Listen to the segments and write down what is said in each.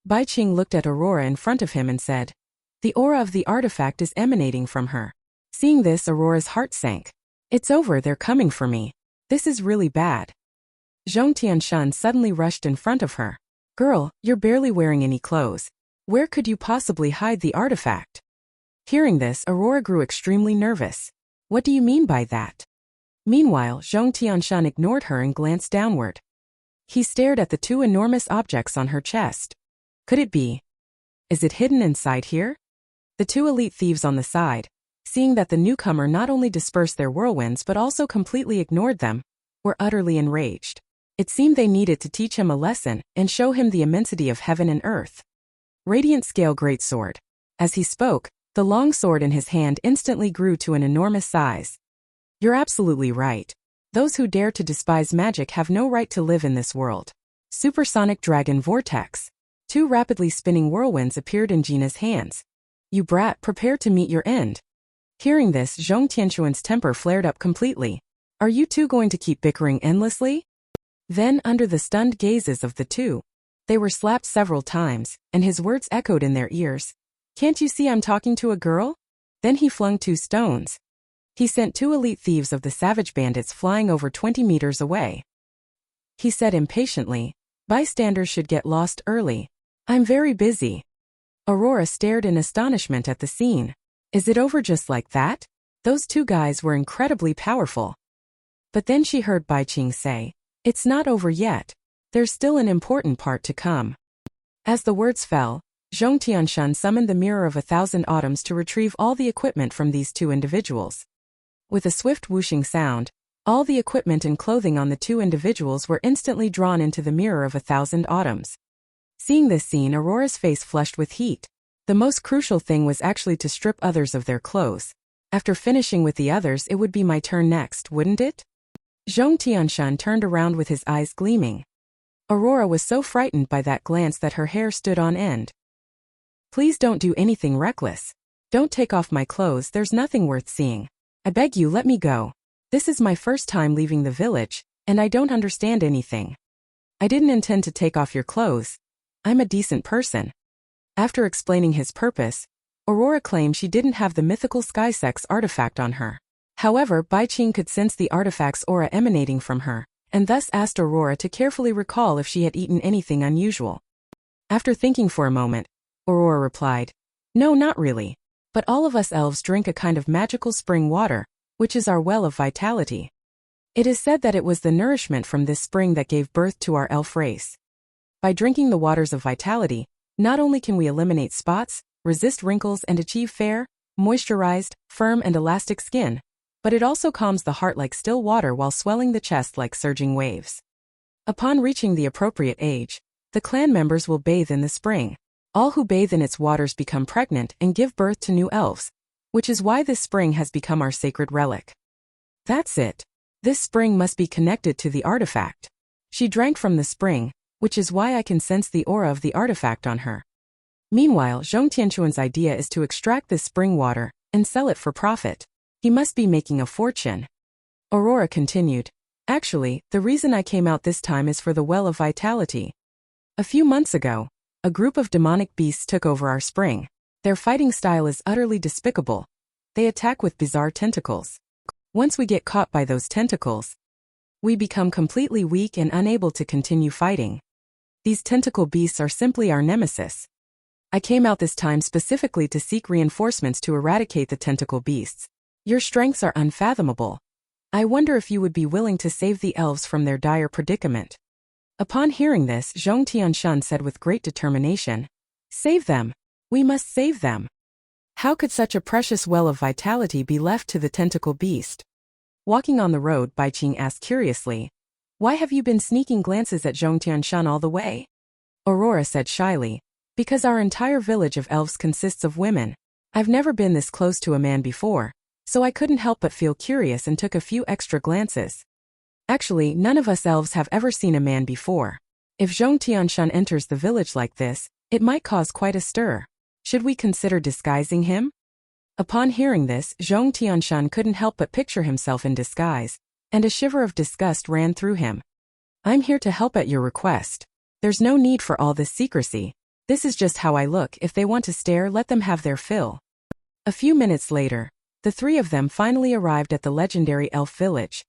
Bai Qing looked at Aurora in front of him and said, "The aura of the artifact is emanating from her." Seeing this, Aurora's heart sank. "It's over, they're coming for me. This is really bad." Zhong Tianshun suddenly rushed in front of her. "Girl, you're barely wearing any clothes. Where could you possibly hide the artifact?" Hearing this, Aurora grew extremely nervous. "What do you mean by that?" Meanwhile, Zhong Tianshun ignored her and glanced downward. He stared at the two enormous objects on her chest. Could it be? Is it hidden inside here? The two elite thieves on the side, seeing that the newcomer not only dispersed their whirlwinds but also completely ignored them, were utterly enraged. It seemed they needed to teach him a lesson and show him the immensity of heaven and earth. Radiant Scale Greatsword. As he spoke, the long sword in his hand instantly grew to an enormous size. "You're absolutely right. Those who dare to despise magic have no right to live in this world." Supersonic Dragon Vortex. Two rapidly spinning whirlwinds appeared in Gina's hands. "You brat, prepare to meet your end." Hearing this, Zhong Tianshun's temper flared up completely. "Are you two going to keep bickering endlessly?" Then, under the stunned gazes of the two, they were slapped several times, and his words echoed in their ears. "Can't you see I'm talking to a girl?" Then he flung two stones. He sent two elite thieves of the savage bandits flying over 20 meters away. He said impatiently, "Bystanders should get lost early. I'm very busy." Aurora stared in astonishment at the scene. Is it over just like that? Those two guys were incredibly powerful. But then she heard Bai Qing say, "It's not over yet. There's still an important part to come." As the words fell, Zhong Tianshun summoned the Mirror of 1,000 Autumns to retrieve all the equipment from these two individuals. With a swift whooshing sound, all the equipment and clothing on the two individuals were instantly drawn into the Mirror of 1,000 Autumns. Seeing this scene, Aurora's face flushed with heat. The most crucial thing was actually to strip others of their clothes. After finishing with the others, it would be my turn next, wouldn't it? Zhong Tianshun turned around with his eyes gleaming. Aurora was so frightened by that glance that her hair stood on end. "Please don't do anything reckless. Don't take off my clothes, there's nothing worth seeing. I beg you, let me go. This is my first time leaving the village, and I don't understand anything. I didn't intend to take off your clothes. I'm a decent person." After explaining his purpose, Aurora claimed she didn't have the mythical Sky Sect's artifact on her. However, Bai Qing could sense the artifact's aura emanating from her, and thus asked Aurora to carefully recall if she had eaten anything unusual. After thinking for a moment, Aurora replied, "No, not really. But all of us elves drink a kind of magical spring water, which is our well of vitality. It is said that it was the nourishment from this spring that gave birth to our elf race. By drinking the waters of vitality, not only can we eliminate spots, resist wrinkles and achieve fair, moisturized, firm and elastic skin, but it also calms the heart like still water while swelling the chest like surging waves. Upon reaching the appropriate age, the clan members will bathe in the spring. All who bathe in its waters become pregnant and give birth to new elves, which is why this spring has become our sacred relic." That's it. This spring must be connected to the artifact. She drank from the spring, which is why I can sense the aura of the artifact on her. Meanwhile, Zhong Tianshun's idea is to extract this spring water and sell it for profit. He must be making a fortune. Aurora continued, "Actually, the reason I came out this time is for the Well of Vitality. A few months ago, a group of demonic beasts took over our spring. Their fighting style is utterly despicable. They attack with bizarre tentacles. Once we get caught by those tentacles, we become completely weak and unable to continue fighting. These tentacle beasts are simply our nemesis. I came out this time specifically to seek reinforcements to eradicate the tentacle beasts. Your strengths are unfathomable. I wonder if you would be willing to save the elves from their dire predicament." Upon hearing this, Zhong Tianshun said with great determination, "Save them! We must save them! How could such a precious well of vitality be left to the tentacle beast?" Walking on the road, Bai Qing asked curiously, "Why have you been sneaking glances at Zhong Tianshun all the way?" Aurora said shyly, "Because our entire village of elves consists of women. I've never been this close to a man before, so I couldn't help but feel curious and took a few extra glances. Actually, none of us elves have ever seen a man before. If Zhong Tianshun enters the village like this, it might cause quite a stir. Should we consider disguising him?" Upon hearing this, Zhong Tianshun couldn't help but picture himself in disguise, and a shiver of disgust ran through him. "I'm here to help at your request. There's no need for all this secrecy. This is just how I look. If they want to stare, let them have their fill. A few minutes later, the three of them finally arrived at the legendary elf village.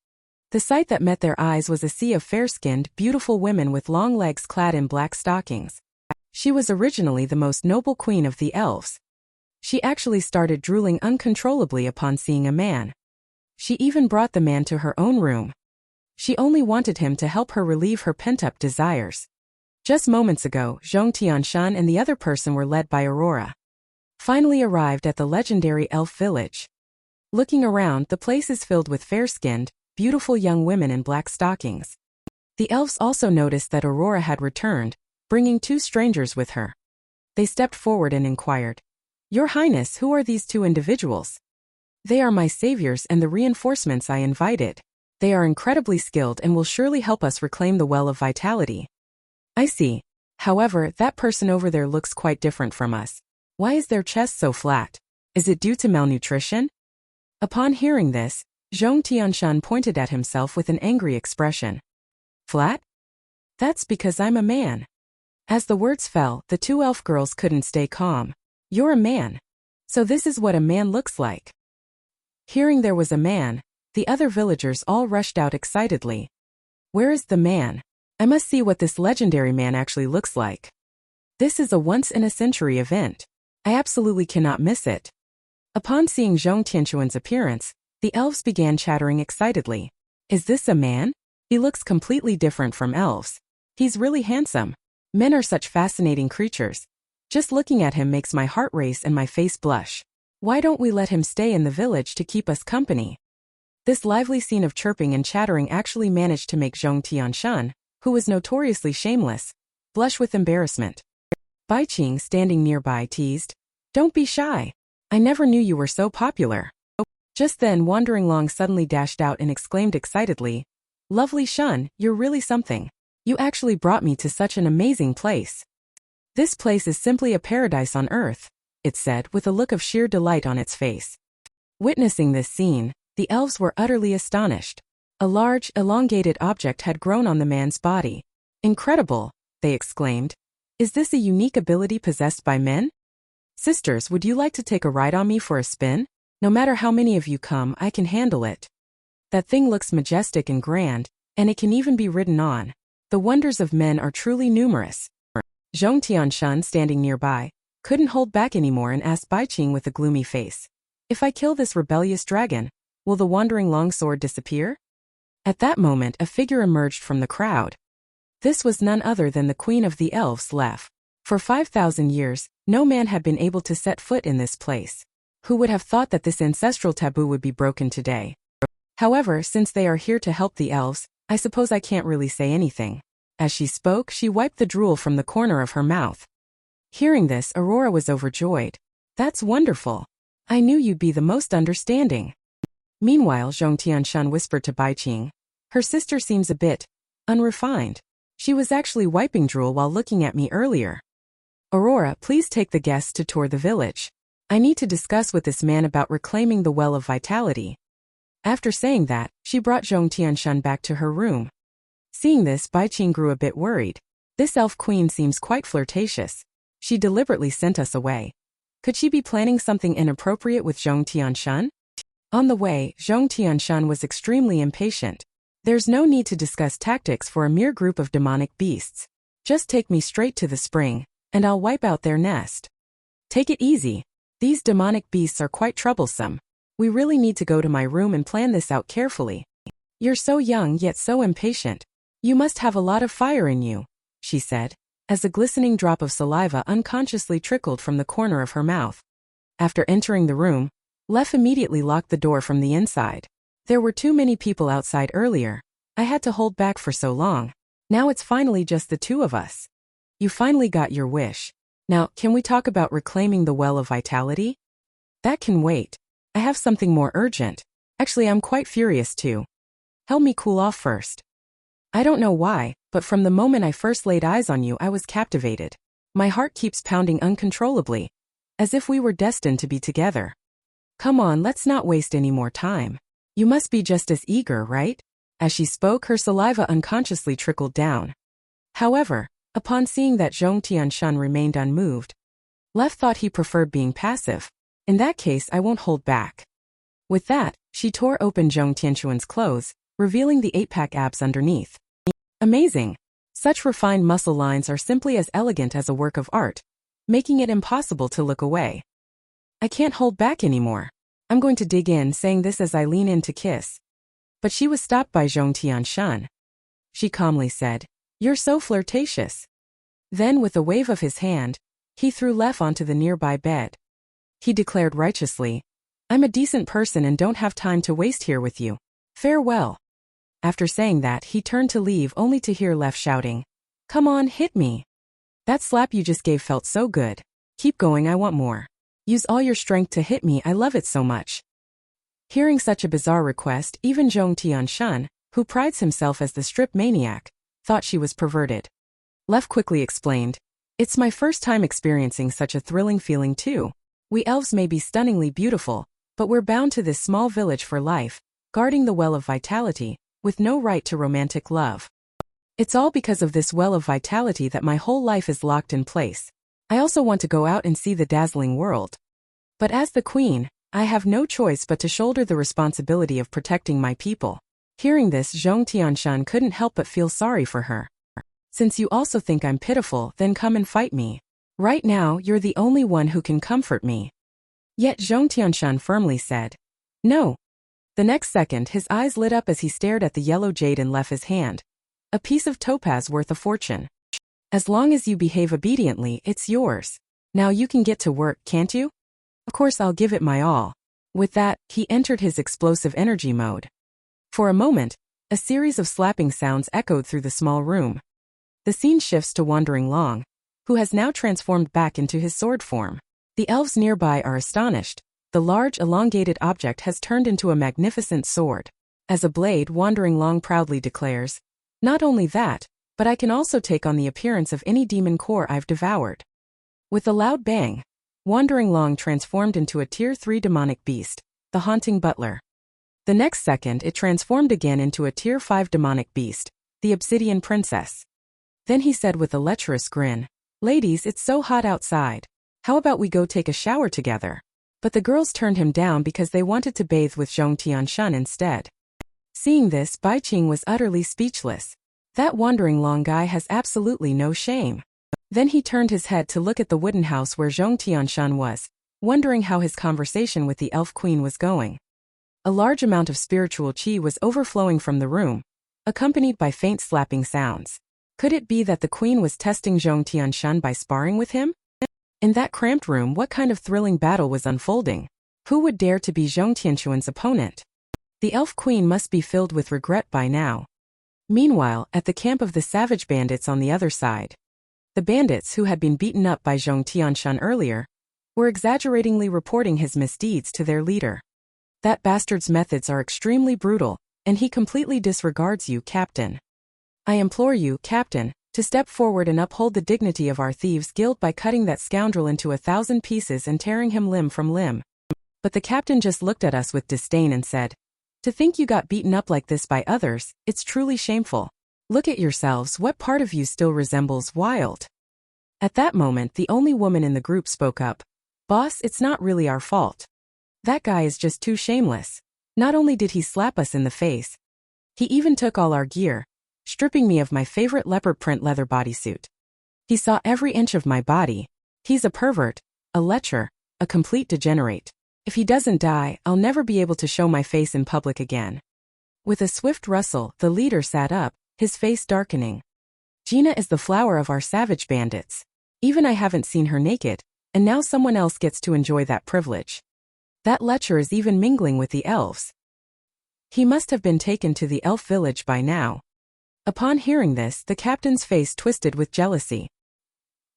The sight that met their eyes was a sea of fair-skinned, beautiful women with long legs clad in black stockings. She was originally the most noble queen of the elves. She actually started drooling uncontrollably upon seeing a man. She even brought the man to her own room. She only wanted him to help her relieve her pent-up desires. Just moments ago, Zhong Tianshun and the other person were led by Aurora. Finally arrived at the legendary elf village. Looking around, the place is filled with fair-skinned, beautiful young women in black stockings. The elves also noticed that Aurora had returned, bringing two strangers with her. They stepped forward and inquired, "Your Highness, who are these two individuals?" "They are my saviors and the reinforcements I invited. They are incredibly skilled and will surely help us reclaim the Well of Vitality." "I see. However, that person over there looks quite different from us. Why is their chest so flat? Is it due to malnutrition?" Upon hearing this, Zhong Tianshun pointed at himself with an angry expression. "Flat? That's because I'm a man." As the words fell, the two elf girls couldn't stay calm. "You're a man. So this is what a man looks like." Hearing there was a man, the other villagers all rushed out excitedly. "Where is the man? I must see what this legendary man actually looks like. This is a once-in-a-century event. I absolutely cannot miss it." Upon seeing Zhong Tianshun's appearance, the elves began chattering excitedly. "Is this a man? He looks completely different from elves. He's really handsome. Men are such fascinating creatures. Just looking at him makes my heart race and my face blush. Why don't we let him stay in the village to keep us company?" This lively scene of chirping and chattering actually managed to make Zhong Tianshun, who was notoriously shameless, blush with embarrassment. Bai Qing, standing nearby, teased, "Don't be shy. I never knew you were so popular." Just then, Wandering Long suddenly dashed out and exclaimed excitedly, "Lovely Shun, you're really something. You actually brought me to such an amazing place." "This place is simply a paradise on earth," it said with a look of sheer delight on its face. Witnessing this scene, the elves were utterly astonished. A large, elongated object had grown on the man's body. "Incredible," they exclaimed. "Is this a unique ability possessed by men? Sisters, would you like to take a ride on me for a spin? No matter how many of you come, I can handle it. That thing looks majestic and grand, and it can even be ridden on. The wonders of men are truly numerous." Zhong Tianshun, standing nearby, couldn't hold back anymore and asked Bai Qing with a gloomy face, "If I kill this rebellious dragon, will the wandering longsword disappear?" At that moment, a figure emerged from the crowd. This was none other than the Queen of the Elves, Lef. For 5,000 years, no man had been able to set foot in this place. Who would have thought that this ancestral taboo would be broken today? However, since they are here to help the elves, I suppose I can't really say anything. As she spoke, she wiped the drool from the corner of her mouth. Hearing this, Aurora was overjoyed. "That's wonderful. I knew you'd be the most understanding." Meanwhile, Zhong Tianshun whispered to Bai Qing, "Her sister seems a bit unrefined. She was actually wiping drool while looking at me earlier. Aurora, please take the guests to tour the village. I need to discuss with this man about reclaiming the Well of Vitality." After saying that, she brought Zhong Tianshun back to her room. Seeing this, Bai Qing grew a bit worried. This elf queen seems quite flirtatious. She deliberately sent us away. Could she be planning something inappropriate with Zhong Tianshun? On the way, Zhong Tianshun was extremely impatient. "There's no need to discuss tactics for a mere group of demonic beasts. Just take me straight to the spring, and I'll wipe out their nest. Take it easy. These demonic beasts are quite troublesome. We really need to go to my room and plan this out carefully." "You're so young yet so impatient. You must have a lot of fire in you," she said, as a glistening drop of saliva unconsciously trickled from the corner of her mouth. After entering the room, Lef immediately locked the door from the inside. "There were too many people outside earlier. I had to hold back for so long. Now it's finally just the two of us. You finally got your wish. Now, can we talk about reclaiming the Well of Vitality?" "That can wait. I have something more urgent. Actually, I'm quite furious too. Help me cool off first. I don't know why, but from the moment I first laid eyes on you, I was captivated. My heart keeps pounding uncontrollably, as if we were destined to be together. Come on, let's not waste any more time. You must be just as eager, right?" As she spoke, her saliva unconsciously trickled down. However, Upon seeing that Zhong Tianshun remained unmoved, Left thought he preferred being passive. In that case, I won't hold back. With that, she tore open Zhong Tianshun's clothes, revealing the 8-pack abs underneath. Amazing! Such refined muscle lines are simply as elegant as a work of art, making it impossible to look away. I can't hold back anymore. I'm going to dig in, saying this as I lean in to kiss. But she was stopped by Zhong Tianshun. She calmly said, "You're so flirtatious." Then, with a wave of his hand, he threw Lef onto the nearby bed. He declared righteously, "I'm a decent person and don't have time to waste here with you. Farewell." After saying that, he turned to leave only to hear Lef shouting, "Come on, hit me. That slap you just gave felt so good. Keep going, I want more. Use all your strength to hit me, I love it so much." Hearing such a bizarre request, even Zhong Tianshun, who prides himself as the strip maniac, thought she was perverted. Lef quickly explained, "It's my first time experiencing such a thrilling feeling too. We elves may be stunningly beautiful, but we're bound to this small village for life, guarding the well of vitality, with no right to romantic love. It's all because of this well of vitality that my whole life is locked in place. I also want to go out and see the dazzling world. But as the queen, I have no choice but to shoulder the responsibility of protecting my people." Hearing this, Zhong Tianshun couldn't help but feel sorry for her. "Since you also think I'm pitiful, then come and fight me. Right now, you're the only one who can comfort me." Yet Zhong Tianshun firmly said, "No." The next second, his eyes lit up as he stared at the yellow jade in Lef's hand, a piece of topaz worth a fortune. "As long as you behave obediently, it's yours. Now you can get to work, can't you? Of course I'll give it my all." With that, he entered his explosive energy mode. For a moment, a series of slapping sounds echoed through the small room. The scene shifts to Wandering Long, who has now transformed back into his sword form. The elves nearby are astonished. The large, elongated object has turned into a magnificent sword. As a blade, Wandering Long proudly declares, "Not only that, but I can also take on the appearance of any demon core I've devoured." With a loud bang, Wandering Long transformed into a Tier 3 demonic beast, the Haunting Butler. The next second, it transformed again into a Tier 5 demonic beast, the Obsidian Princess. Then he said with a lecherous grin, "Ladies, it's so hot outside. How about we go take a shower together?" But the girls turned him down because they wanted to bathe with Zhong Tianshun instead. Seeing this, Bai Qing was utterly speechless. That Wandering Long guy has absolutely no shame. Then he turned his head to look at the wooden house where Zhong Tianshun was, wondering how his conversation with the elf queen was going. A large amount of spiritual qi was overflowing from the room, accompanied by faint slapping sounds. Could it be that the queen was testing Zhong Tianshun by sparring with him? In that cramped room, what kind of thrilling battle was unfolding? Who would dare to be Zhong Tianshun's opponent? The elf queen must be filled with regret by now. Meanwhile, at the camp of the savage bandits on the other side, the bandits who had been beaten up by Zhong Tianshun earlier were exaggeratingly reporting his misdeeds to their leader. "That bastard's methods are extremely brutal, and he completely disregards you, Captain. I implore you, Captain, to step forward and uphold the dignity of our thieves' guild by cutting that scoundrel into 1,000 pieces and tearing him limb from limb." But the captain just looked at us with disdain and said, "To think you got beaten up like this by others, it's truly shameful. Look at yourselves, what part of you still resembles wild?" At that moment, the only woman in the group spoke up, "Boss, it's not really our fault. That guy is just too shameless. Not only did he slap us in the face, he even took all our gear, stripping me of my favorite leopard print leather bodysuit. He saw every inch of my body. He's a pervert, a lecher, a complete degenerate. If he doesn't die, I'll never be able to show my face in public again." With a swift rustle, the leader sat up, his face darkening. "Gina is the flower of our savage bandits. Even I haven't seen her naked, and now someone else gets to enjoy that privilege. That lecher is even mingling with the elves. He must have been taken to the elf village by now." Upon hearing this, the captain's face twisted with jealousy.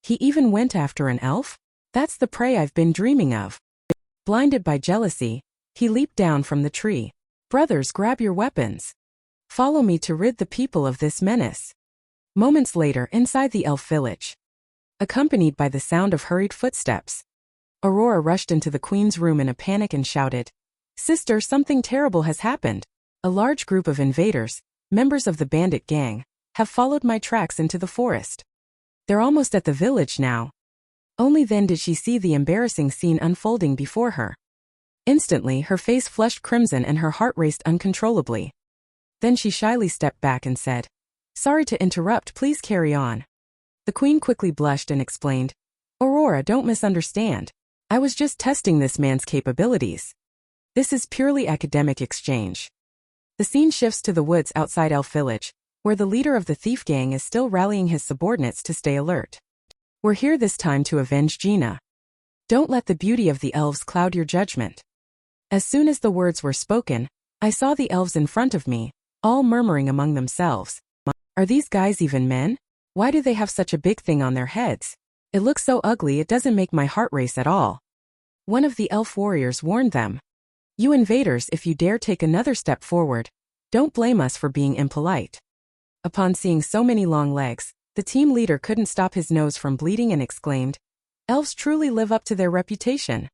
"He even went after an elf? That's the prey I've been dreaming of." Blinded by jealousy, he leaped down from the tree. "Brothers, grab your weapons. Follow me to rid the people of this menace." Moments later, inside the elf village, accompanied by the sound of hurried footsteps, Aurora rushed into the queen's room in a panic and shouted, "Sister, something terrible has happened. A large group of invaders, members of the bandit gang, have followed my tracks into the forest. They're almost at the village now. Only then did she see the embarrassing scene unfolding before her. Instantly, her face flushed crimson and her heart raced uncontrollably. Then she shyly stepped back and said, "Sorry to interrupt, please carry on." The queen quickly blushed and explained, "Aurora, don't misunderstand. I was just testing this man's capabilities. This is purely academic exchange." The scene shifts to the woods outside Elf Village, where the leader of the thief gang is still rallying his subordinates to stay alert. "We're here this time to avenge Gina. Don't let the beauty of the elves cloud your judgment." As soon as the words were spoken, I saw the elves in front of me, all murmuring among themselves, "Are these guys even men? Why do they have such a big thing on their heads? It looks so ugly it doesn't make my heart race at all." One of the elf warriors warned them, "You invaders, if you dare take another step forward, don't blame us for being impolite." Upon seeing so many long legs, the team leader couldn't stop his nose from bleeding and exclaimed, "Elves truly live up to their reputation.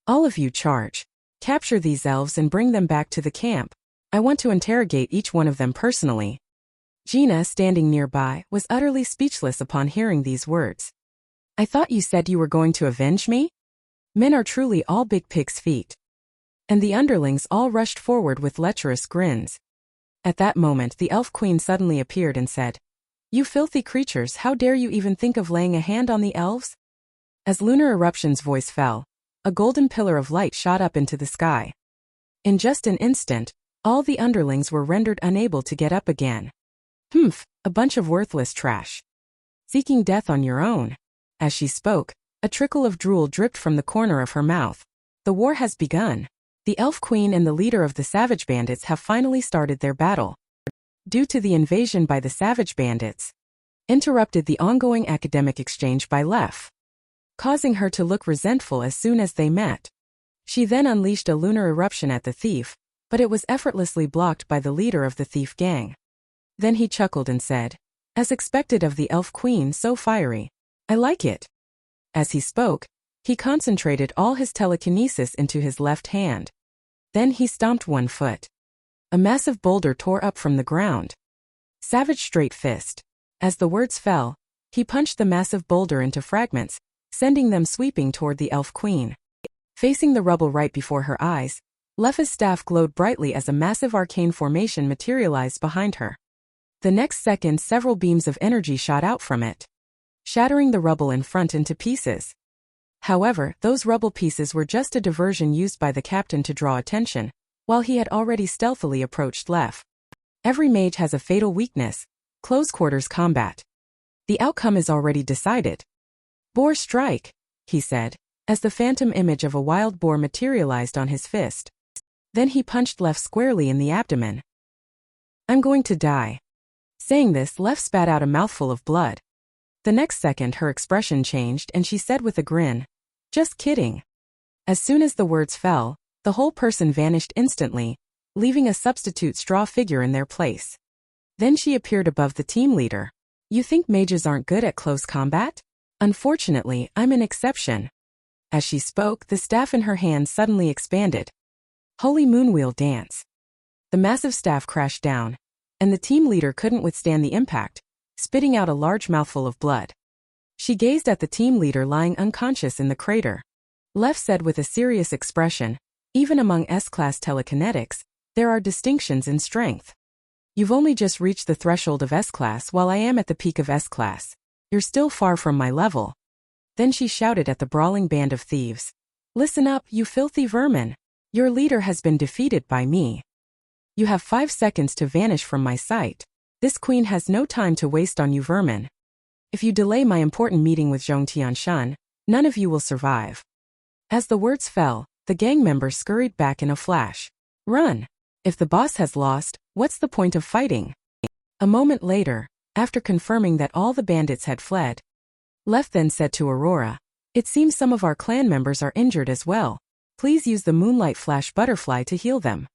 All of you charge. Capture these elves and bring them back to the camp. I want to interrogate each one of them personally." Gina, standing nearby, was utterly speechless upon hearing these words. "I thought you said you were going to avenge me? Men are truly all big pig's feet." And the underlings all rushed forward with lecherous grins. At that moment the elf queen suddenly appeared and said, "You filthy creatures, how dare you even think of laying a hand on the elves?" As Lunar Eruption's voice fell, a golden pillar of light shot up into the sky. In just an instant, all the underlings were rendered unable to get up again. "Humph, a bunch of worthless trash. Seeking death on your own." As she spoke, a trickle of drool dripped from the corner of her mouth. "The war has begun. The elf queen and the leader of the savage bandits have finally started their battle." Due to the invasion by the savage bandits, interrupted the ongoing academic exchange by Lef, causing her to look resentful as soon as they met. She then unleashed a lunar eruption at the thief, but it was effortlessly blocked by the leader of the thief gang. Then he chuckled and said, "As expected of the elf queen, so fiery. I like it." As he spoke, he concentrated all his telekinesis into his left hand. Then he stomped one foot. A massive boulder tore up from the ground. Savage straight fist. As the words fell, he punched the massive boulder into fragments, sending them sweeping toward the elf queen. Facing the rubble right before her eyes, Lef's staff glowed brightly as a massive arcane formation materialized behind her. The next second several beams of energy shot out from it, shattering the rubble in front into pieces. However, those rubble pieces were just a diversion used by the captain to draw attention, while he had already stealthily approached Lef. Every mage has a fatal weakness: close quarters combat. The outcome is already decided. "Boar strike," he said, as the phantom image of a wild boar materialized on his fist. Then he punched Lef squarely in the abdomen. "I'm going to die." Saying this, Lef spat out a mouthful of blood. The next second her expression changed and she said with a grin, "Just kidding." As soon as the words fell, the whole person vanished instantly, leaving a substitute straw figure in their place. Then she appeared above the team leader. "You think mages aren't good at close combat? Unfortunately, I'm an exception." As she spoke, the staff in her hand suddenly expanded. Holy Moonwheel dance. The massive staff crashed down, and the team leader couldn't withstand the impact, spitting out a large mouthful of blood. She gazed at the team leader lying unconscious in the crater. Lef said with a serious expression, "Even among S-class telekinetics, there are distinctions in strength. You've only just reached the threshold of S-class while I am at the peak of S-class. You're still far from my level." Then she shouted at the brawling band of thieves, "Listen up, you filthy vermin. Your leader has been defeated by me. You have 5 seconds to vanish from my sight. This queen has no time to waste on you vermin. If you delay my important meeting with Zhong Tianshun, none of you will survive." As the words fell, the gang members scurried back in a flash. Run. If the boss has lost, what's the point of fighting? A moment later, after confirming that all the bandits had fled, Lef then said to Aurora, "It seems some of our clan members are injured as well. Please use the Moonlight Flash Butterfly to heal them."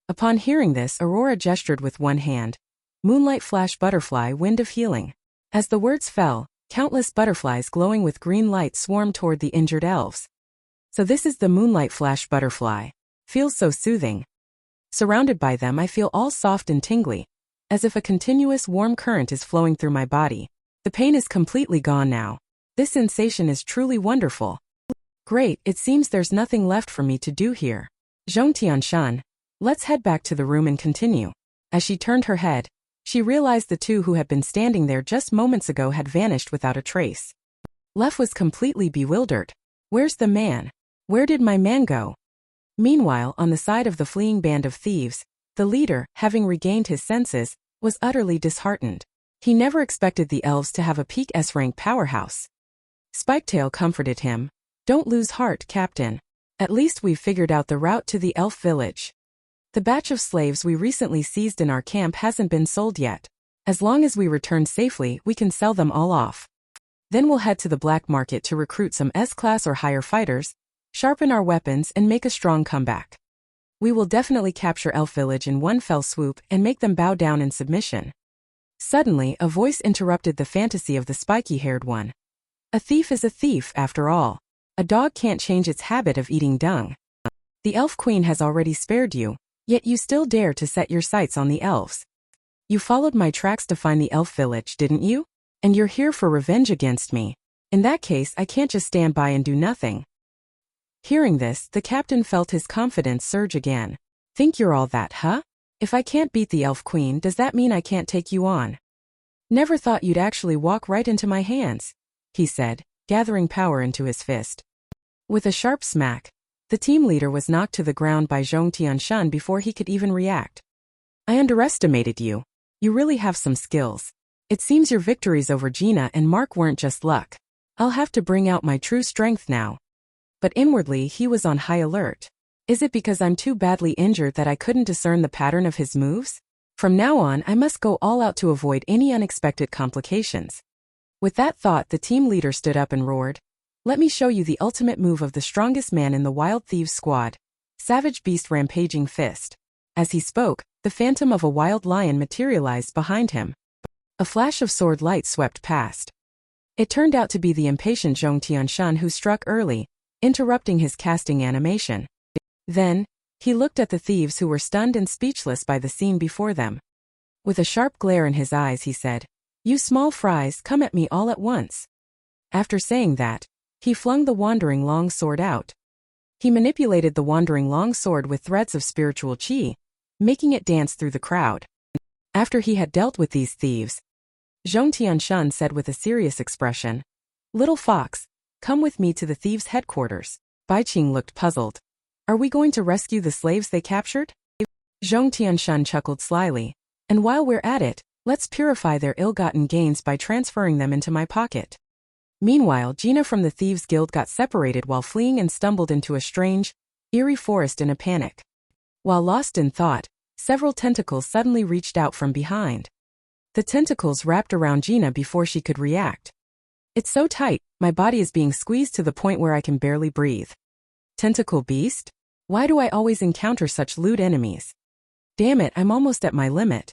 Upon hearing this, Aurora gestured with one hand. Moonlight Flash Butterfly, Wind of Healing. As the words fell, countless butterflies glowing with green light swarmed toward the injured elves. "So this is the Moonlight Flash Butterfly. Feels so soothing. Surrounded by them I feel all soft and tingly, as if a continuous warm current is flowing through my body." The pain is completely gone now. This sensation is truly wonderful. Great, it seems there's nothing left for me to do here. Zhong Tianshun, let's head back to the room and continue. As she turned her head, she realized the two who had been standing there just moments ago had vanished without a trace. Lef was completely bewildered. Where's the man? Where did my man go? Meanwhile, on the side of the fleeing band of thieves, the leader, having regained his senses, was utterly disheartened. He never expected the elves to have a peak S-rank powerhouse. Spiketail comforted him. Don't lose heart, Captain. At least we've figured out the route to the elf village. The batch of slaves we recently seized in our camp hasn't been sold yet. As long as we return safely, we can sell them all off. Then we'll head to the black market to recruit some S-class or higher fighters, sharpen our weapons and make a strong comeback. We will definitely capture Elf Village in one fell swoop and make them bow down in submission. Suddenly, a voice interrupted the fantasy of the spiky-haired one. A thief is a thief, after all. A dog can't change its habit of eating dung. The Elf Queen has already spared you, yet you still dare to set your sights on the elves. You followed my tracks to find the Elf Village, didn't you? And you're here for revenge against me. In that case, I can't just stand by and do nothing. Hearing this, the captain felt his confidence surge again. Think you're all that, huh? If I can't beat the Elf Queen, does that mean I can't take you on? Never thought you'd actually walk right into my hands, he said, gathering power into his fist. With a sharp smack, the team leader was knocked to the ground by Zhong Tianshun before he could even react. I underestimated you. You really have some skills. It seems your victories over Gina and Mark weren't just luck. I'll have to bring out my true strength now. But inwardly he was on high alert. Is it because I'm too badly injured that I couldn't discern the pattern of his moves? From now on, I must go all out to avoid any unexpected complications. With that thought, the team leader stood up and roared, "Let me show you the ultimate move of the strongest man in the Wild Thieves squad, Savage Beast Rampaging Fist." As he spoke, the phantom of a wild lion materialized behind him. A flash of sword light swept past. It turned out to be the impatient Zhong Tianshun who struck early, interrupting his casting animation. Then, he looked at the thieves who were stunned and speechless by the scene before them. With a sharp glare in his eyes he said, "You small fries, come at me all at once." After saying that, he flung the wandering long sword out. He manipulated the wandering long sword with threads of spiritual chi, making it dance through the crowd. After he had dealt with these thieves, Zhong Tianshun said with a serious expression, "Little fox, come with me to the thieves' headquarters." Baiqing looked puzzled. "Are we going to rescue the slaves they captured?" Zhong Tianshun chuckled slyly. "And while we're at it, let's purify their ill-gotten gains by transferring them into my pocket." Meanwhile, Gina from the Thieves Guild got separated while fleeing and stumbled into a strange, eerie forest in a panic. While lost in thought, several tentacles suddenly reached out from behind. The tentacles wrapped around Gina before she could react. "It's so tight, my body is being squeezed to the point where I can barely breathe." Tentacle beast? Why do I always encounter such lewd enemies? Damn it, I'm almost at my limit.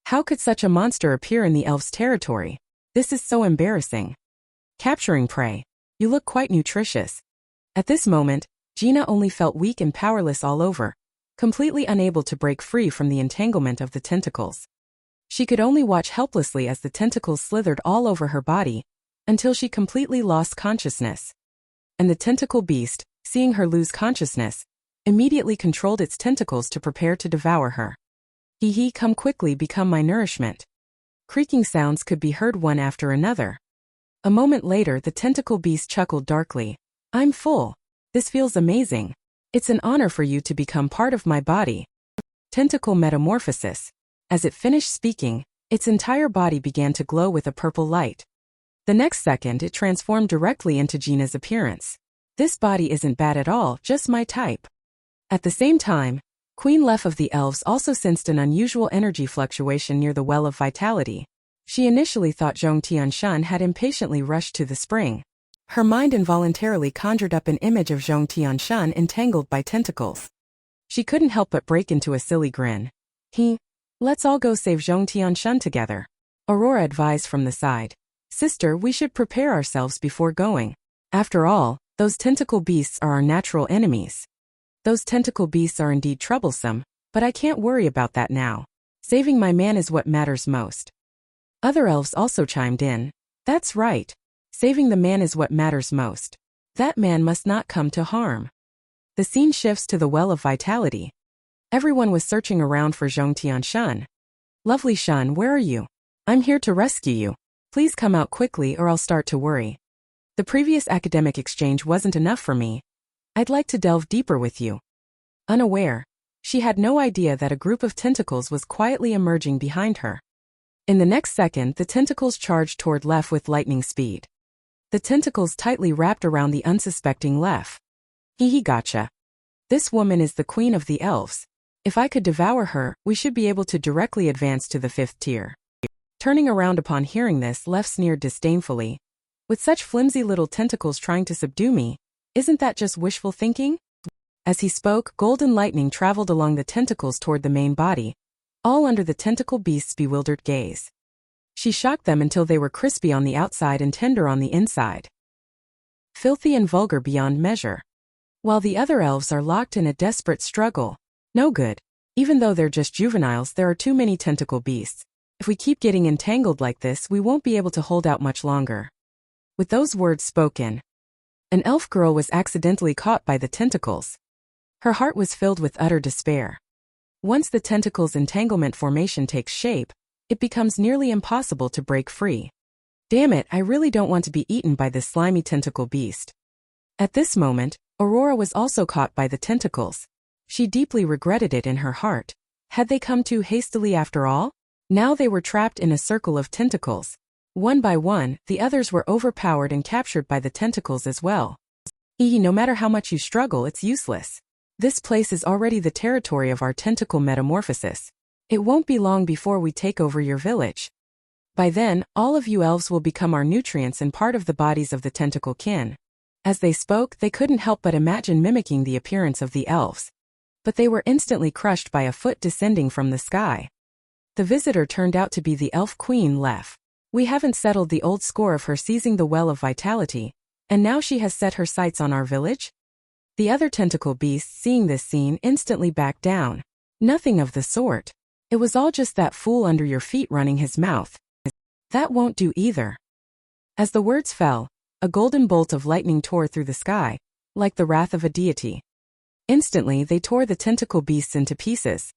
How could such a monster appear in the elf's territory? This is so embarrassing. Capturing prey. You look quite nutritious. At this moment, Gina only felt weak and powerless all over, completely unable to break free from the entanglement of the tentacles. She could only watch helplessly as the tentacles slithered all over her body, until she completely lost consciousness. And the tentacle beast, seeing her lose consciousness, immediately controlled its tentacles to prepare to devour her. "Hee, come quickly, become my nourishment." Creaking sounds could be heard one after another. A moment later, the tentacle beast chuckled darkly. "I'm full. This feels amazing. It's an honor for you to become part of my body." Tentacle metamorphosis. As it finished speaking, its entire body began to glow with a purple light. The next second, it transformed directly into Gina's appearance. This body isn't bad at all, just my type. At the same time, Queen Lef of the Elves also sensed an unusual energy fluctuation near the Well of Vitality. She initially thought Zhong Tianshun had impatiently rushed to the spring. Her mind involuntarily conjured up an image of Zhong Tianshun entangled by tentacles. She couldn't help but break into a silly grin. Let's all go save Zhong Tianshun together," Aurora advised from the side. "Sister, we should prepare ourselves before going. After all, those tentacle beasts are our natural enemies." "Those tentacle beasts are indeed troublesome, but I can't worry about that now. Saving my man is what matters most." Other elves also chimed in. That's right. Saving the man is what matters most. That man must not come to harm. The scene shifts to the Well of Vitality. Everyone was searching around for Zhong Tianshun. Lovely Shun, where are you? I'm here to rescue you. Please come out quickly or I'll start to worry. The previous academic exchange wasn't enough for me. I'd like to delve deeper with you. Unaware, she had no idea that a group of tentacles was quietly emerging behind her. In the next second, the tentacles charged toward Lef with lightning speed. The tentacles tightly wrapped around the unsuspecting Lef. Hee gotcha. This woman is the queen of the elves. If I could devour her, we should be able to directly advance to the 5th tier. Turning around upon hearing this, Lef sneered disdainfully. With such flimsy little tentacles trying to subdue me, isn't that just wishful thinking? As he spoke, golden lightning traveled along the tentacles toward the main body, all under the tentacle beast's bewildered gaze. She shocked them until they were crispy on the outside and tender on the inside. Filthy and vulgar beyond measure. While the other elves are locked in a desperate struggle. No good. Even though they're just juveniles, there are too many tentacle beasts. If we keep getting entangled like this, we won't be able to hold out much longer. With those words spoken, an elf girl was accidentally caught by the tentacles. Her heart was filled with utter despair. Once the tentacle's entanglement formation takes shape, it becomes nearly impossible to break free. Damn it, I really don't want to be eaten by this slimy tentacle beast. At this moment, Aurora was also caught by the tentacles. She deeply regretted it in her heart. Had they come too hastily after all? Now they were trapped in a circle of tentacles. One by one, the others were overpowered and captured by the tentacles as well. No matter how much you struggle, it's useless. This place is already the territory of our tentacle metamorphosis. It won't be long before we take over your village. By then, all of you elves will become our nutrients and part of the bodies of the tentacle kin. As they spoke, they couldn't help but imagine mimicking the appearance of the elves. But they were instantly crushed by a foot descending from the sky. The visitor turned out to be the elf queen Lef. We haven't settled the old score of her seizing the Well of Vitality, and now she has set her sights on our village? The other tentacle beasts, seeing this scene, instantly backed down. Nothing of the sort. It was all just that fool under your feet running his mouth. That won't do either. As the words fell, a golden bolt of lightning tore through the sky, like the wrath of a deity. Instantly, they tore the tentacle beasts into pieces.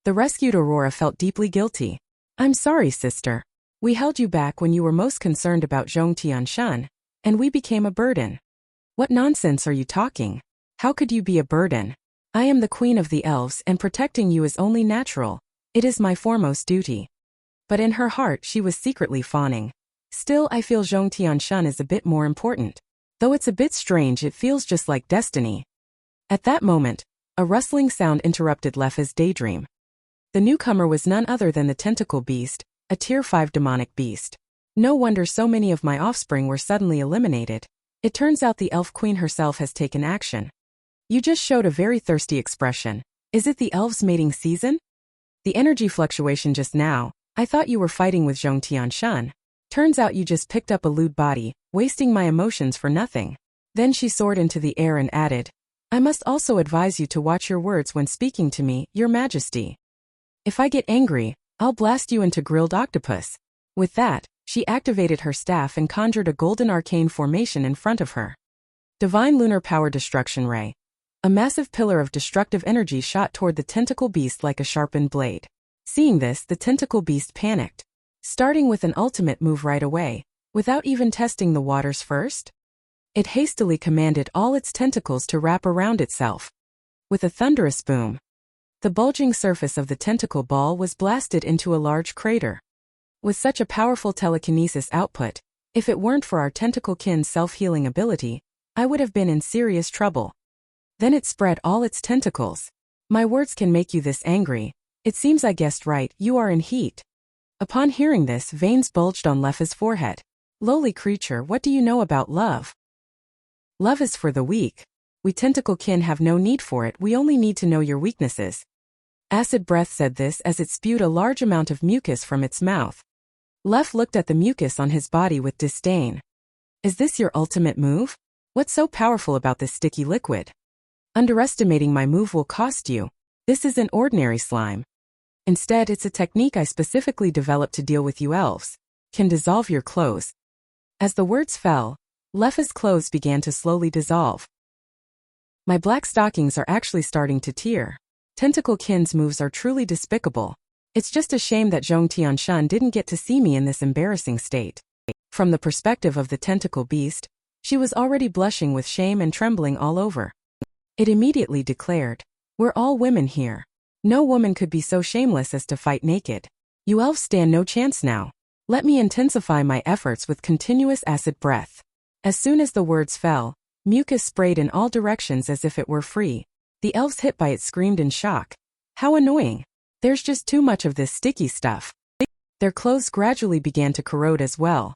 The rescued Aurora felt deeply guilty. I'm sorry, sister. We held you back when you were most concerned about Zhong Tianshun, and we became a burden. What nonsense are you talking? How could you be a burden? I am the queen of the elves, and protecting you is only natural. It is my foremost duty. But in her heart, she was secretly fawning. Still, I feel Zhong Tianshun is a bit more important. Though it's a bit strange, it feels just like destiny. At that moment, a rustling sound interrupted Lef's daydream. The newcomer was none other than the tentacle beast, a tier 5 demonic beast. No wonder so many of my offspring were suddenly eliminated. It turns out the elf queen herself has taken action. You just showed a very thirsty expression. Is it the elves' mating season? The energy fluctuation just now. I thought you were fighting with Zhong Tianshun. Turns out you just picked up a lewd body, wasting my emotions for nothing. Then she soared into the air and added, I must also advise you to watch your words when speaking to me, your majesty. If I get angry, I'll blast you into grilled octopus. With that, she activated her staff and conjured a golden arcane formation in front of her. Divine Lunar Power Destruction Ray. A massive pillar of destructive energy shot toward the tentacle beast like a sharpened blade. Seeing this, the tentacle beast panicked. Starting with an ultimate move right away, without even testing the waters first? It hastily commanded all its tentacles to wrap around itself. With a thunderous boom, the bulging surface of the tentacle ball was blasted into a large crater. With such a powerful telekinesis output, if it weren't for our tentacle kin's self-healing ability, I would have been in serious trouble. Then it spread all its tentacles. My words can make you this angry. It seems I guessed right, you are in heat. Upon hearing this, veins bulged on Lef's forehead. Lowly creature, what do you know about love? Love is for the weak. We tentacle kin have no need for it, we only need to know your weaknesses. Acid Breath said this as it spewed a large amount of mucus from its mouth. Lef looked at the mucus on his body with disdain. Is this your ultimate move? What's so powerful about this sticky liquid? Underestimating my move will cost you. This isn't ordinary slime. Instead, it's a technique I specifically developed to deal with you elves. Can dissolve your clothes. As the words fell, Leffa's clothes began to slowly dissolve. My black stockings are actually starting to tear. Tentacle kin's moves are truly despicable. It's just a shame that Zhong Tianshun didn't get to see me in this embarrassing state. From the perspective of the tentacle beast, she was already blushing with shame and trembling all over. It immediately declared, "We're all women here. No woman could be so shameless as to fight naked. You elves stand no chance now. Let me intensify my efforts with continuous acid breath." As soon as the words fell, mucus sprayed in all directions as if it were free. The elves hit by it screamed in shock. How annoying. There's just too much of this sticky stuff. Their clothes gradually began to corrode as well.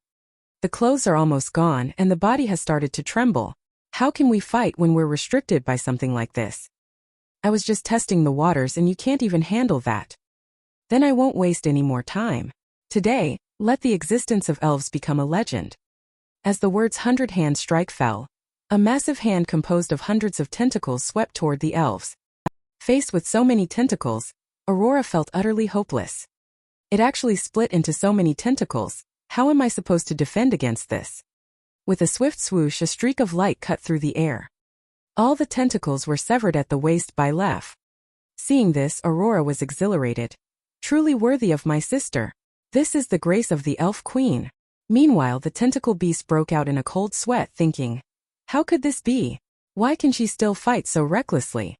The clothes are almost gone and the body has started to tremble. How can we fight when we're restricted by something like this? I was just testing the waters and you can't even handle that. Then I won't waste any more time. Today, let the existence of elves become a legend. As the words 100-hand strike fell, a massive hand composed of hundreds of tentacles swept toward the elves. Faced with so many tentacles, Aurora felt utterly hopeless. It actually split into so many tentacles. How am I supposed to defend against this? With a swift swoosh, a streak of light cut through the air. All the tentacles were severed at the waist by Lef. Seeing this, Aurora was exhilarated. Truly worthy of my sister. This is the grace of the elf queen. Meanwhile, the tentacle beast broke out in a cold sweat, thinking, how could this be? Why can she still fight so recklessly?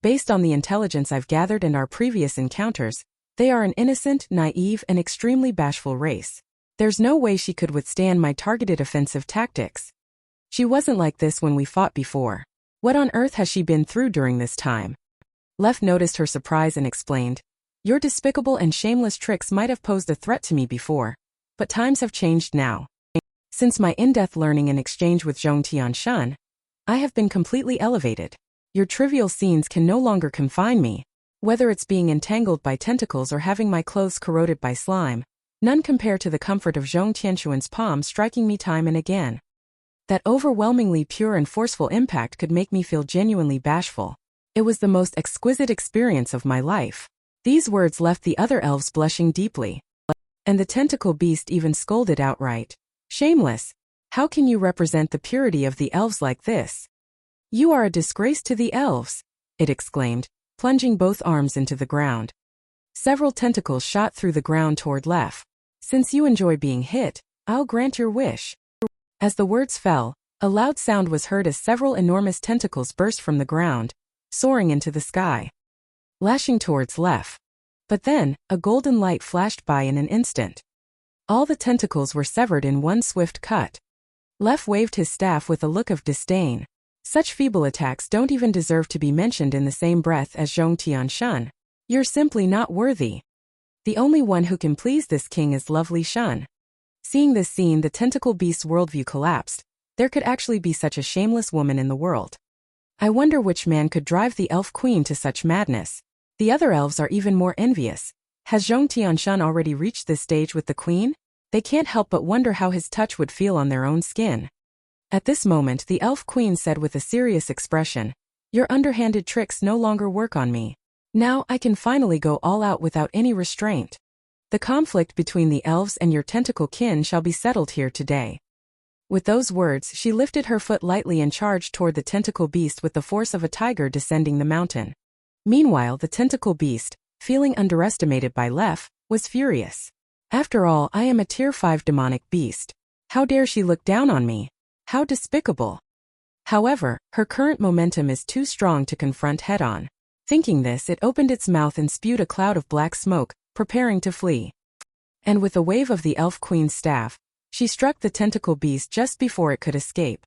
Based on the intelligence I've gathered and our previous encounters, they are an innocent, naive, and extremely bashful race. There's no way she could withstand my targeted offensive tactics. She wasn't like this when we fought before. What on earth has she been through during this time? Lef noticed her surprise and explained, your despicable and shameless tricks might have posed a threat to me before, but times have changed now. Since my in-depth learning and exchange with Zhong Tianshun, I have been completely elevated. Your trivial scenes can no longer confine me. Whether it's being entangled by tentacles or having my clothes corroded by slime, none compare to the comfort of Zhong Tianshun's palm striking me time and again. That overwhelmingly pure and forceful impact could make me feel genuinely bashful. It was the most exquisite experience of my life. These words left the other elves blushing deeply. And the tentacle beast even scolded outright. Shameless! How can you represent the purity of the elves like this? You are a disgrace to the elves, it exclaimed, plunging both arms into the ground. Several tentacles shot through the ground toward Lef. Since you enjoy being hit, I'll grant your wish. As the words fell, a loud sound was heard as several enormous tentacles burst from the ground, soaring into the sky, lashing towards Lef. But then, a golden light flashed by in an instant. All the tentacles were severed in one swift cut. Lef waved his staff with a look of disdain. Such feeble attacks don't even deserve to be mentioned in the same breath as Zhong Tianshun. You're simply not worthy. The only one who can please this king is lovely Shun. Seeing this scene, the tentacle beast's worldview collapsed. There could actually be such a shameless woman in the world. I wonder which man could drive the elf queen to such madness. The other elves are even more envious. Has Zhong Tianshun already reached this stage with the queen? They can't help but wonder how his touch would feel on their own skin. At this moment, the elf queen said with a serious expression, your underhanded tricks no longer work on me. Now I can finally go all out without any restraint. The conflict between the elves and your tentacle kin shall be settled here today. With those words, she lifted her foot lightly and charged toward the tentacle beast with the force of a tiger descending the mountain. Meanwhile, the tentacle beast, feeling underestimated by Lef, was furious. After all, I am a tier 5 demonic beast. How dare she look down on me? How despicable. However, her current momentum is too strong to confront head-on. Thinking this, it opened its mouth and spewed a cloud of black smoke, preparing to flee. And with a wave of the elf queen's staff, she struck the tentacle beast just before it could escape.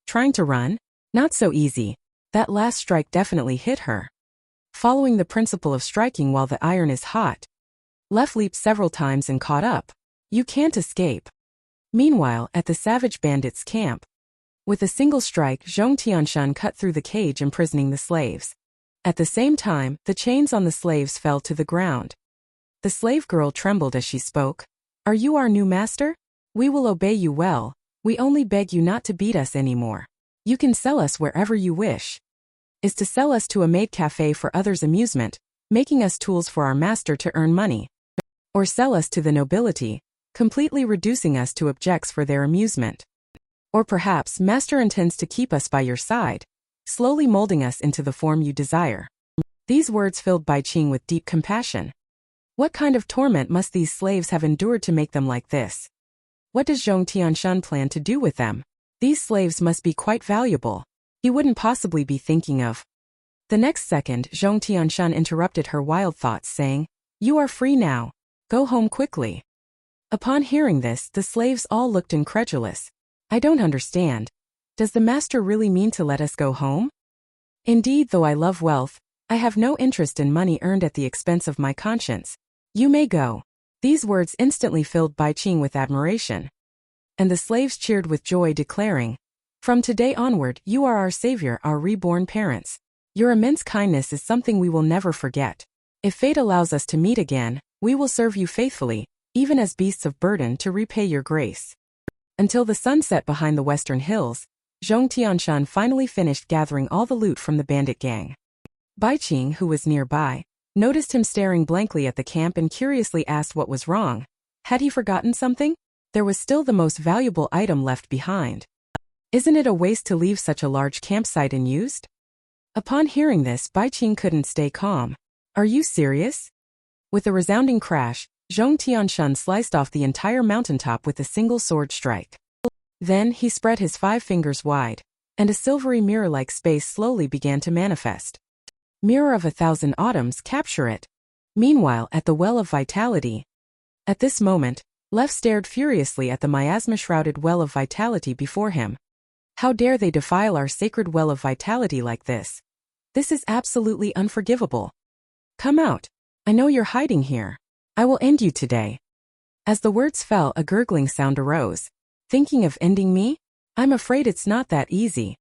Trying to run? Not so easy. That last strike definitely hit her. Following the principle of striking while the iron is hot, Lef leaped several times and caught up. You can't escape. Meanwhile, at the savage bandits' camp, with a single strike, Zhong Tianshun cut through the cage imprisoning the slaves. At the same time, the chains on the slaves fell to the ground. The slave girl trembled as she spoke. Are you our new master? We will obey you well. We only beg you not to beat us anymore. You can sell us wherever you wish. Is to sell us to a maid cafe for others' amusement, making us tools for our master to earn money. Or sell us to the nobility, completely reducing us to objects for their amusement. Or perhaps Master intends to keep us by your side, slowly molding us into the form you desire. These words filled Bai Qing with deep compassion. What kind of torment must these slaves have endured to make them like this? What does Zhong Tianshun plan to do with them? These slaves must be quite valuable. He wouldn't possibly be thinking of. The next second, Zhong Tianshun interrupted her wild thoughts, saying, "You are free now. Go home quickly." Upon hearing this, the slaves all looked incredulous. "I don't understand. Does the master really mean to let us go home?" "Indeed, though I love wealth, I have no interest in money earned at the expense of my conscience. You may go." These words instantly filled Bai Qing with admiration. And the slaves cheered with joy, declaring, "From today onward, you are our savior, our reborn parents. Your immense kindness is something we will never forget. If fate allows us to meet again, we will serve you faithfully, even as beasts of burden, to repay your grace." Until the sun set behind the western hills, Zhong Tianshun finally finished gathering all the loot from the bandit gang. Bai Qing, who was nearby, noticed him staring blankly at the camp and curiously asked what was wrong. Had he forgotten something? There was still the most valuable item left behind. "Isn't it a waste to leave such a large campsite unused?" Upon hearing this, Bai Qing couldn't stay calm. "Are you serious?" With a resounding crash, Zhong Tianshun sliced off the entire mountaintop with a single sword strike. Then he spread his 5 fingers wide, and a silvery mirror-like space slowly began to manifest. Mirror of 1,000 autumns, capture it. Meanwhile, at the Well of Vitality. At this moment, Lev stared furiously at the miasma-shrouded Well of Vitality before him. How dare they defile our sacred Well of Vitality like this? This is absolutely unforgivable. Come out. I know you're hiding here. I will end you today. As the words fell, a gurgling sound arose. Thinking of ending me? I'm afraid it's not that easy.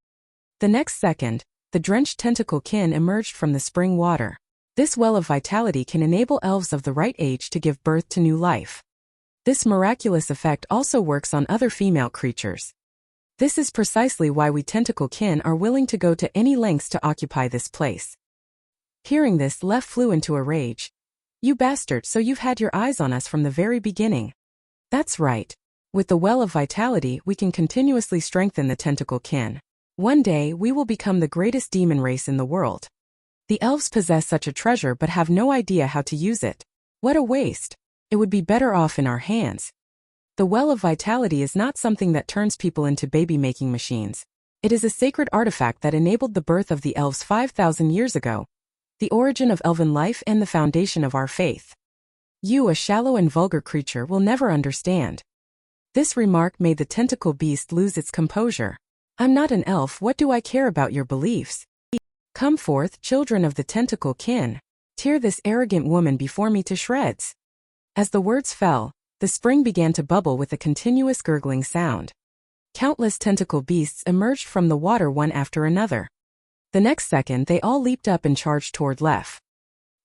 The next second, the drenched tentacle kin emerged from the spring water. This Well of Vitality can enable elves of the right age to give birth to new life. This miraculous effect also works on other female creatures. This is precisely why we tentacle kin are willing to go to any lengths to occupy this place. Hearing this, Lev flew into a rage. "You bastard, so you've had your eyes on us from the very beginning." "That's right. With the Well of Vitality, we can continuously strengthen the tentacle kin. One day, we will become the greatest demon race in the world. The elves possess such a treasure but have no idea how to use it. What a waste. It would be better off in our hands." The Well of Vitality is not something that turns people into baby-making machines. It is a sacred artifact that enabled the birth of the elves 5,000 years ago, the origin of elven life and the foundation of our faith. You, a shallow and vulgar creature, will never understand. This remark made the tentacle beast lose its composure. "I'm not an elf, what do I care about your beliefs? Come forth, children of the tentacle kin. Tear this arrogant woman before me to shreds." As the words fell, the spring began to bubble with a continuous gurgling sound. Countless tentacle beasts emerged from the water one after another. The next second, they all leaped up and charged toward Lef.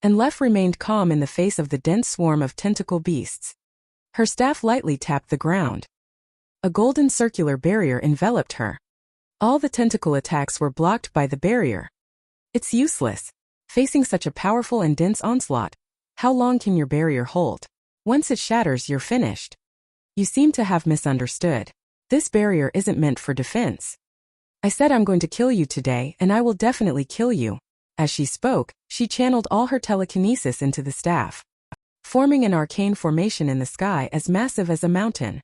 And Lef remained calm in the face of the dense swarm of tentacle beasts. Her staff lightly tapped the ground. A golden circular barrier enveloped her. All the tentacle attacks were blocked by the barrier. It's useless. Facing such a powerful and dense onslaught, how long can your barrier hold? Once it shatters, you're finished. You seem to have misunderstood. This barrier isn't meant for defense. I said I'm going to kill you today, and I will definitely kill you. As she spoke, she channeled all her telekinesis into the staff, forming an arcane formation in the sky as massive as a mountain.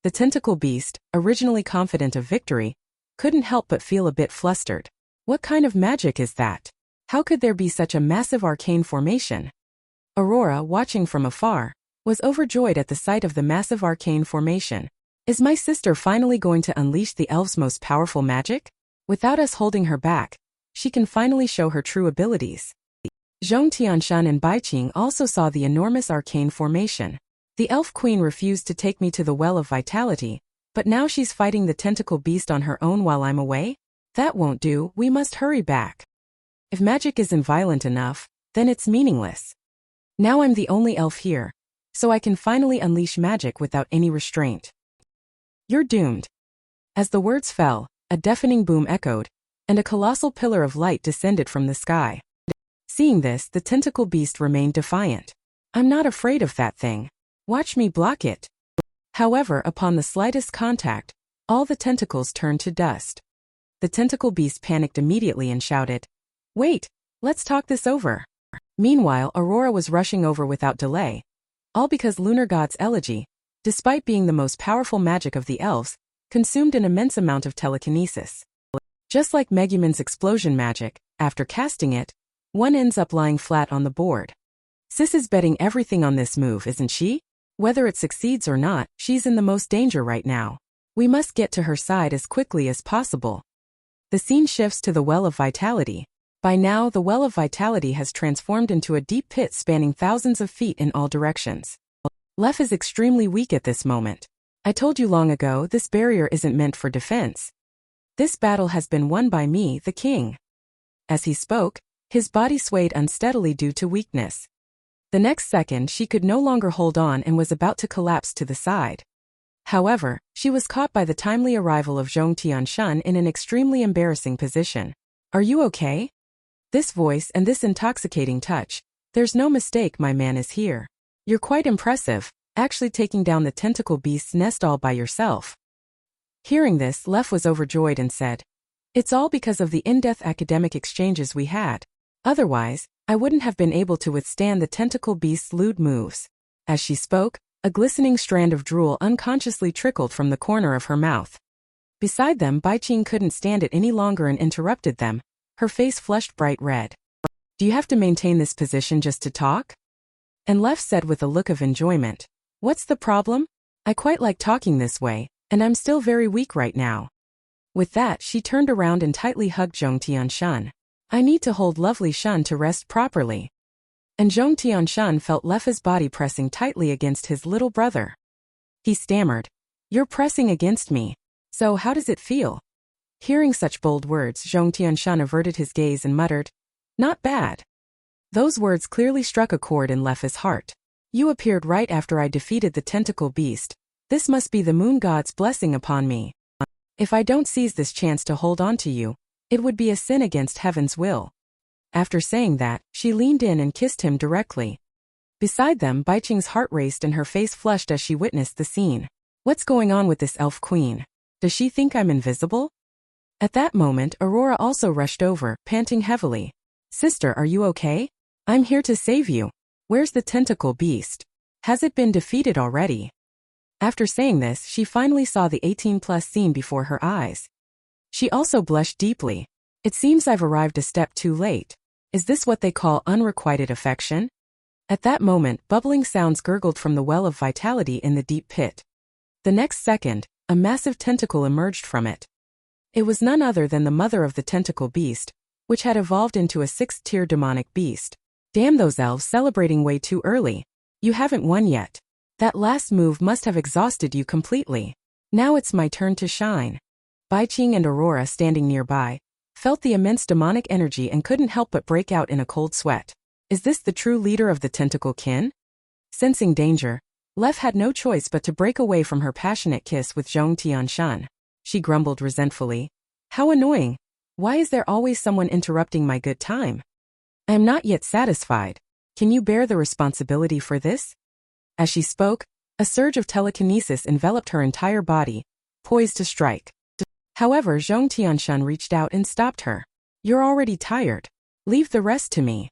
The tentacle beast, originally confident of victory, couldn't help but feel a bit flustered. What kind of magic is that? How could there be such a massive arcane formation? Aurora, watching from afar, was overjoyed at the sight of the massive arcane formation. Is my sister finally going to unleash the elves' most powerful magic? Without us holding her back, she can finally show her true abilities. Zhong Tianshun and Bai Qing also saw the enormous arcane formation. The elf queen refused to take me to the Well of Vitality, but now she's fighting the tentacle beast on her own while I'm away? That won't do, we must hurry back. If magic isn't violent enough, then it's meaningless. Now I'm the only elf here, so I can finally unleash magic without any restraint. You're doomed. As the words fell, a deafening boom echoed, and a colossal pillar of light descended from the sky. Seeing this, the tentacle beast remained defiant. I'm not afraid of that thing. Watch me block it. However, upon the slightest contact, all the tentacles turned to dust. The tentacle beast panicked immediately and shouted, "Wait, let's talk this over." Meanwhile, Aurora was rushing over without delay. All because Lunar God's elegy, despite being the most powerful magic of the elves, consumed an immense amount of telekinesis. Just like Megumin's explosion magic, after casting it, one ends up lying flat on the board. Sis is betting everything on this move, isn't she? Whether it succeeds or not, she's in the most danger right now. We must get to her side as quickly as possible. The scene shifts to the Well of Vitality. By now, the Well of Vitality has transformed into a deep pit spanning thousands of feet in all directions. Lef is extremely weak at this moment. I told you long ago this barrier isn't meant for defense. This battle has been won by me, the king. As he spoke, his body swayed unsteadily due to weakness. The next second she could no longer hold on and was about to collapse to the side. However, she was caught by the timely arrival of Zhong Tianshun in an extremely embarrassing position. "Are you okay?" This voice and this intoxicating touch. "There's no mistake, my man is here. You're quite impressive, actually taking down the tentacle beast's nest all by yourself." Hearing this, Lef was overjoyed and said, "It's all because of the in-depth academic exchanges we had. Otherwise, I wouldn't have been able to withstand the tentacle beast's lewd moves." As she spoke, a glistening strand of drool unconsciously trickled from the corner of her mouth. Beside them, Baiqing couldn't stand it any longer and interrupted them, her face flushed bright red. "Do you have to maintain this position just to talk?" And Lef said with a look of enjoyment, "What's the problem? I quite like talking this way, and I'm still very weak right now." With that, she turned around and tightly hugged Zhong Tianshun. "I need to hold lovely Shun to rest properly." And Zhong Tianshun felt Lef's body pressing tightly against his little brother. He stammered, "You're pressing against me. So how does it feel?" Hearing such bold words, Zhong Tianshun averted his gaze and muttered, "Not bad." Those words clearly struck a chord in Lef's heart. "You appeared right after I defeated the tentacle beast. This must be the moon god's blessing upon me. If I don't seize this chance to hold on to you, it would be a sin against heaven's will." After saying that, she leaned in and kissed him directly. Beside them, Baiqing's heart raced and her face flushed as she witnessed the scene. "What's going on with this elf queen? Does she think I'm invisible?" At that moment, Aurora also rushed over, panting heavily. "Sister, are you okay? I'm here to save you. Where's the tentacle beast? Has it been defeated already?" After saying this, she finally saw the 18+ scene before her eyes. She also blushed deeply. "It seems I've arrived a step too late. Is this what they call unrequited affection?" At that moment, bubbling sounds gurgled from the Well of Vitality in the deep pit. The next second, a massive tentacle emerged from it. It was none other than the mother of the tentacle beast, which had evolved into a 6th-tier demonic beast. "Damn those elves celebrating way too early. You haven't won yet. That last move must have exhausted you completely. Now it's my turn to shine." Baiqing and Aurora, standing nearby, felt the immense demonic energy and couldn't help but break out in a cold sweat. Is this the true leader of the tentacle kin? Sensing danger, Lef had no choice but to break away from her passionate kiss with Zhong Tianshun. She grumbled resentfully, "How annoying. Why is there always someone interrupting my good time? I am not yet satisfied. Can you bear the responsibility for this?" As she spoke, a surge of telekinesis enveloped her entire body, poised to strike. However, Zhong Tianshun reached out and stopped her. "You're already tired. Leave the rest to me."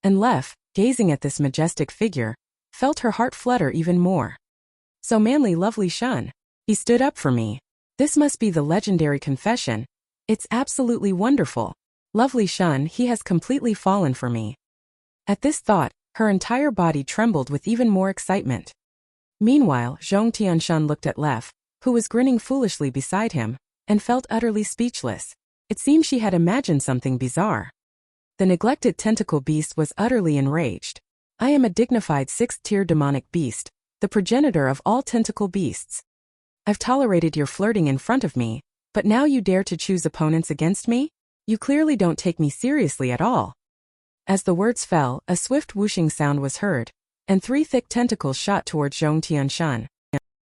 And Lef, gazing at this majestic figure, felt her heart flutter even more. "So manly, lovely Shun. He stood up for me. This must be the legendary confession. It's absolutely wonderful. Lovely Shun, he has completely fallen for me." At this thought, her entire body trembled with even more excitement. Meanwhile, Zhong Tianshun looked at Lef, who was grinning foolishly beside him, and felt utterly speechless. It seemed she had imagined something bizarre. The neglected tentacle beast was utterly enraged. "I am a dignified 6th-tier demonic beast, the progenitor of all tentacle beasts. I've tolerated your flirting in front of me, but now you dare to choose opponents against me? You clearly don't take me seriously at all." As the words fell, a swift whooshing sound was heard, and 3 thick tentacles shot towards Zhong Tianshun.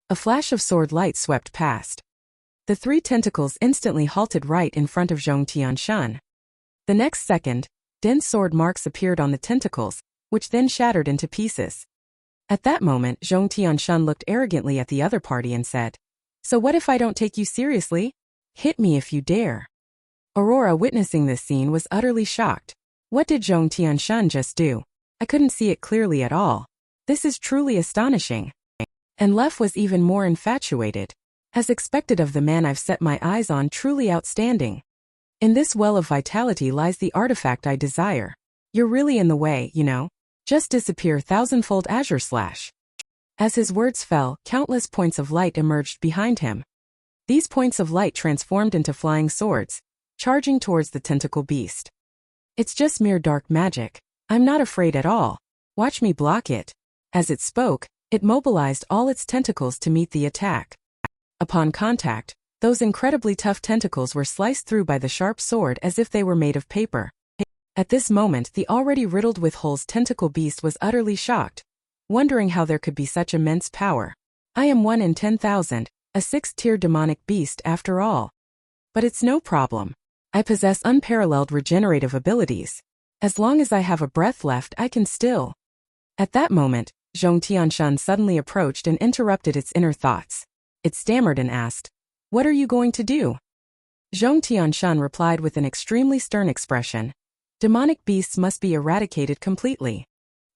A flash of sword light swept past. The 3 tentacles instantly halted right in front of Zhong Tianshun. The next second, dense sword marks appeared on the tentacles, which then shattered into pieces. At that moment, Zhong Tianshun looked arrogantly at the other party and said, "So what if I don't take you seriously? Hit me if you dare." Aurora, witnessing this scene, was utterly shocked. What did Zhong Tianshun just do? I couldn't see it clearly at all. This is truly astonishing. And Lef was even more infatuated. As expected of the man I've set my eyes on, truly outstanding. In this well of vitality lies the artifact I desire. You're really in the way, you know. Just disappear, thousandfold azure slash. As his words fell, countless points of light emerged behind him. These points of light transformed into flying swords, charging towards the tentacle beast. It's just mere dark magic. I'm not afraid at all. Watch me block it. As it spoke, it mobilized all its tentacles to meet the attack. Upon contact, those incredibly tough tentacles were sliced through by the sharp sword as if they were made of paper. At this moment, the already riddled with holes tentacle beast was utterly shocked, wondering how there could be such immense power. I am 1 in 10,000, a 6th-tier demonic beast after all. But it's no problem. I possess unparalleled regenerative abilities. As long as I have a breath left, I can still. At that moment, Zhong Tianshun suddenly approached and interrupted its inner thoughts. It stammered and asked, "What are you going to do?" Zhong Tianshun replied with an extremely stern expression, "Demonic beasts must be eradicated completely."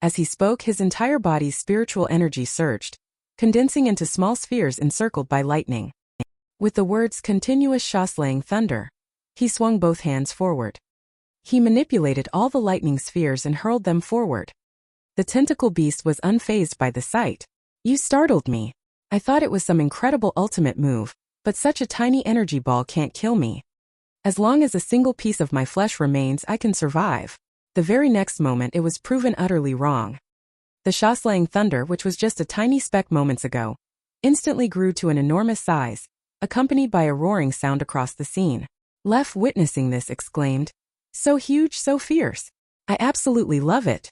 As he spoke, his entire body's spiritual energy surged, condensing into small spheres encircled by lightning. With the words "continuous shattering thunder," he swung both hands forward. He manipulated all the lightning spheres and hurled them forward. The tentacle beast was unfazed by the sight. "You startled me. I thought it was some incredible ultimate move, but such a tiny energy ball can't kill me. As long as a single piece of my flesh remains, I can survive." The very next moment, it was proven utterly wrong. The shattering thunder, which was just a tiny speck moments ago, instantly grew to an enormous size, accompanied by a roaring sound across the scene. Lef, witnessing this, exclaimed, "So huge, so fierce. I absolutely love it."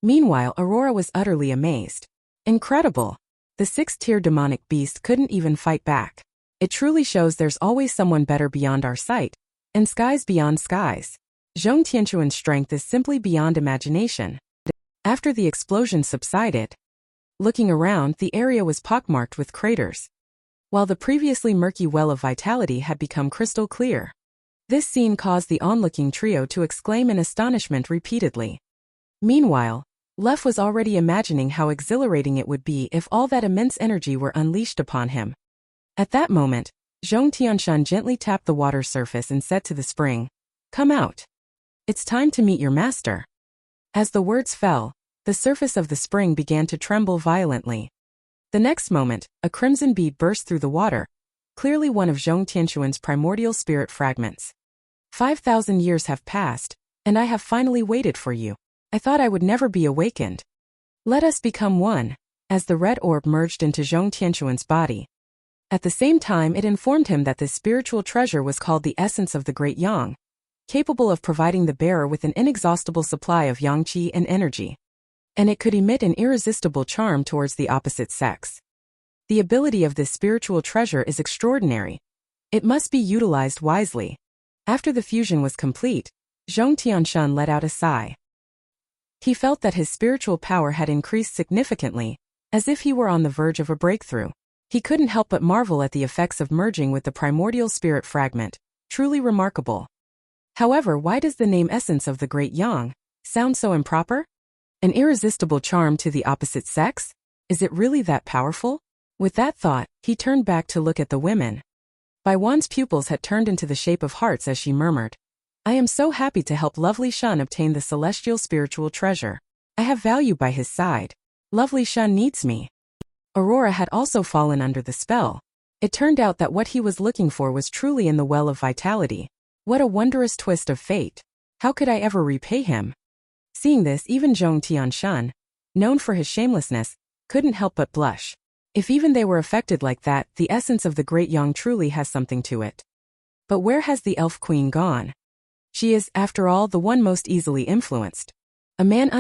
Meanwhile, Aurora was utterly amazed. Incredible. The 6th-tier demonic beast couldn't even fight back. It truly shows there's always someone better beyond our sight, and skies beyond skies. Zhong Tianshun's strength is simply beyond imagination. After the explosion subsided, looking around, the area was pockmarked with craters, while the previously murky well of vitality had become crystal clear. This scene caused the onlooking trio to exclaim in astonishment repeatedly. Meanwhile, Lef was already imagining how exhilarating it would be if all that immense energy were unleashed upon him. At that moment, Zhong Tianshun gently tapped the water surface and said to the spring, "Come out. It's time to meet your master." As the words fell, the surface of the spring began to tremble violently. The next moment, a crimson bead burst through the water, clearly one of Zhong Tianshun's primordial spirit fragments. 5,000 years have passed, and I have finally waited for you. I thought I would never be awakened. Let us become one." As the red orb merged into Zhong Tianshun's body. At the same time, it informed him that this spiritual treasure was called the essence of the Great Yang, capable of providing the bearer with an inexhaustible supply of yang qi and energy. And it could emit an irresistible charm towards the opposite sex. The ability of this spiritual treasure is extraordinary. It must be utilized wisely. After the fusion was complete, Zhong Tianshun let out a sigh. He felt that his spiritual power had increased significantly, as if he were on the verge of a breakthrough. He couldn't help but marvel at the effects of merging with the primordial spirit fragment. Truly remarkable. However, why does the name Essence of the Great Yang sound so improper? An irresistible charm to the opposite sex? Is it really that powerful? With that thought, he turned back to look at the women. Bai Wan's pupils had turned into the shape of hearts as she murmured, "I am so happy to help lovely Shun obtain the celestial spiritual treasure. I have value by his side. Lovely Shun needs me." Aurora had also fallen under the spell. It turned out that what he was looking for was truly in the well of vitality. What a wondrous twist of fate. How could I ever repay him? Seeing this, even Zhong Tianshun, known for his shamelessness, couldn't help but blush. If even they were affected like that, the essence of the Great Yang truly has something to it. But where has the elf queen gone? She is, after all, the one most easily influenced. A man